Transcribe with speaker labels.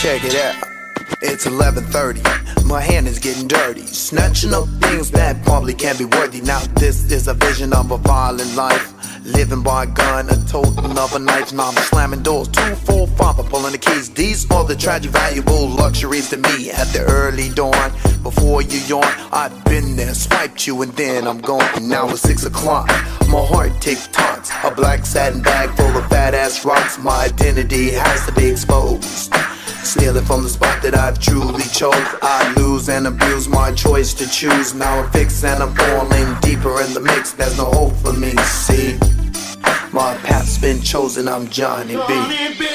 Speaker 1: Check it out. It's 11:30. My hand is getting dirty, snatching up things that probably can't be worthy. Now this is a vision of a violent life, living by a gun, a totem of a knife. Now I'm slamming doors, 2, 4, 5, I'm pulling the keys. These are the tragic, valuable luxuries to me at the early dawn. Before you yawn, I've been there, swiped you, and then I'm gone. Now it's 6 o'clock, my heart tick-tocks. A black satin bag full of fat-ass rocks. My identity has to be exposed. Stealing from the spot that I've truly chose. I lose and abuse my choice to choose. Now I'm fixed and I'm falling deeper in the mix. There's no hope for me, see. My path's been chosen, I'm Johnny B.